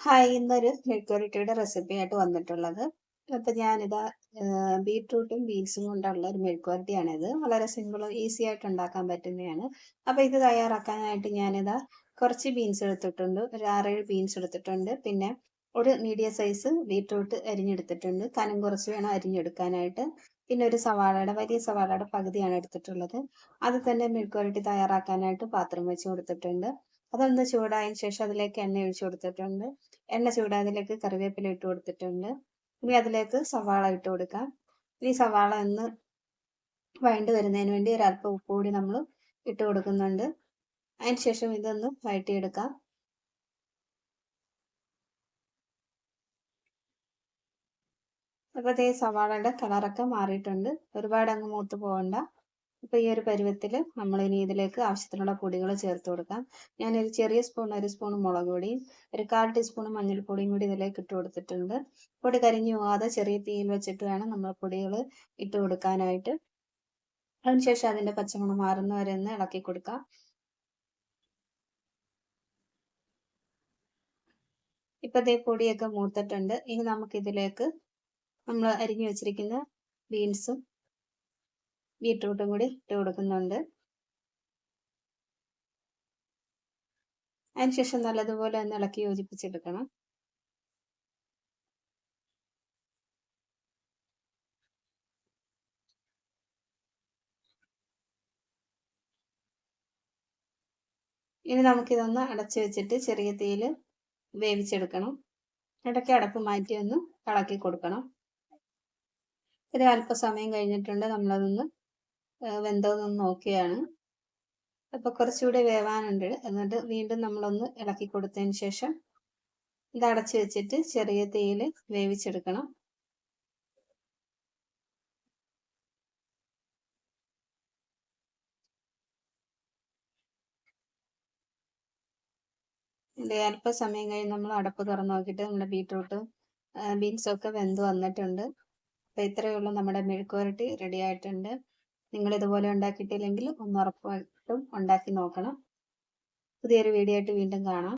Hi, ഇന്നൊരു മെഴുക്കുവരട്ടിയുടെ recipe ആയിട്ട് വന്നിട്ടുള്ളത്. അപ്പം ഞാനിതാ ബീട്രൂട്ടും ബീൻസും കൊണ്ടുള്ള ഒരു മെഴുക്കുവരട്ടിയാണിത്. വളരെ സിമ്പിളും ഈസി ആയിട്ട് ഉണ്ടാക്കാൻ പറ്റുന്നതാണ്. അപ്പോൾ ഇത് തയ്യാറാക്കാനായിട്ട് ഞാനിതാ കുറച്ച് ബീൻസ് എടുത്തിട്ടുണ്ട്, ഒരു 6-7 ബീൻസ് എടുത്തിട്ടുണ്ട്. പിന്നെ ഒരു മീഡിയം സൈസ് ബീട്രൂട്ട് അരിഞ്ഞെടുത്തിട്ടുണ്ട്, കനം കുറച്ച് വേണം അരിഞ്ഞെടുക്കാനായിട്ട്. പിന്നെ ഒരു സവാളയുടെ വലിയ സവാളയുടെ പകുതിയാണ് എടുത്തിട്ടുള്ളത്. അത് തന്നെ മെഴുക്കുവരട്ടി തയ്യാറാക്കാനായിട്ട് പാത്രം വെച്ച് കൊടുത്തിട്ടുണ്ട്. അതൊന്ന് ചൂടായതിനു ശേഷം അതിലേക്ക് എണ്ണ ഒഴിച്ചു കൊടുത്തിട്ടുണ്ട്. എണ്ണ ചൂടായതിലേക്ക് കറിവേപ്പില ഇട്ട് കൊടുത്തിട്ടുണ്ട്. ഇനി അതിലേക്ക് സവാള ഇട്ട് കൊടുക്കാം. ഈ സവാള ഒന്ന് വഴണ്ട് വരുന്നതിന് വേണ്ടി ഒരല്പം ഉപ്പ് കൂടി നമ്മൾ ഇട്ട് കൊടുക്കുന്നുണ്ട്. അതിന് ശേഷം ഇതൊന്ന് വഴറ്റിയെടുക്കാം. അപ്പോൾ ഇതേ സവാളയുടെ കളറൊക്കെ മാറിയിട്ടുണ്ട്. ഒരുപാട് അങ്ങ് മൂത്ത് പോകണ്ട. അപ്പോൾ ഈ ഒരു പരുവത്തിൽ നമ്മൾ ഇനി ഇതിലേക്ക് ആവശ്യത്തിനുള്ള പൊടികൾ ചേർത്ത് കൊടുക്കാം. ഞാനൊരു ചെറിയ സ്പൂൺ, 1 സ്പൂൺ മുളക് പൊടിയും 1/4 ടീസ്പൂൺ മഞ്ഞൾപ്പൊടിയും കൂടി ഇതിലേക്ക് ഇട്ട് കൊടുത്തിട്ടുണ്ട്. പൊടി കരിഞ്ഞു പോകാതെ ചെറിയ തീയിൽ വെച്ചിട്ട് വേണം നമ്മൾ പൊടികൾ ഇട്ട് കൊടുക്കാനായിട്ട്. അതിനുശേഷം അതിൻ്റെ പച്ചമണം മാറുന്ന വരെ ഒന്ന് ഇളക്കി കൊടുക്കാം. ഇപ്പം ദേ പൊടിയൊക്കെ മൂത്തിട്ടുണ്ട്. ഇനി നമുക്കിതിലേക്ക് നമ്മൾ അരിഞ്ഞു വെച്ചിരിക്കുന്ന ബീൻസും ബീട്രൂട്ടും കൂടി ഇട്ട് കൊടുക്കുന്നുണ്ട്. അതിനുശേഷം നല്ലതുപോലെ ഒന്ന് ഇളക്കി യോജിപ്പിച്ചെടുക്കണം. ഇനി നമുക്കിതൊന്ന് അടച്ചു വെച്ചിട്ട് ചെറിയ തീയിൽ വേവിച്ചെടുക്കണം. ഇടയ്ക്ക് അടപ്പ് മാറ്റി ഒന്ന് ഇളക്കി കൊടുക്കണം. ഇത് അല്പസമയം കഴിഞ്ഞിട്ടുണ്ട്. നമ്മളതൊന്ന് വെന്തോന്നൊന്ന് നോക്കുകയാണ്. അപ്പോൾ കുറച്ചുകൂടി വേവാനുണ്ട്. എന്നിട്ട് വീണ്ടും നമ്മളൊന്ന് ഇളക്കി കൊടുത്തതിന് ശേഷം ഇത് അടച്ചു വെച്ചിട്ട് ചെറിയ തീയിൽ വേവിച്ചെടുക്കണം. ഇത് അല്പസമയം കഴിഞ്ഞ് നമ്മൾ അടപ്പ് തുറന്ന് നോക്കിയിട്ട് നമ്മുടെ ബീട്രൂട്ടും ബീൻസും ഒക്കെ വെന്ത് വന്നിട്ടുണ്ട്. അപ്പോൾ ഇത്രയേ ഉള്ളൂ, നമ്മുടെ മെഴുക്കുവരട്ടി റെഡി ആയിട്ടുണ്ട്. നിങ്ങൾ ഇതുപോലെ ഉണ്ടാക്കിയിട്ടില്ലെങ്കിൽ ഒന്ന് ഉറപ്പായിട്ടും ഉണ്ടാക്കി നോക്കണം. പുതിയൊരു വീഡിയോ ആയിട്ട് വീണ്ടും കാണാം.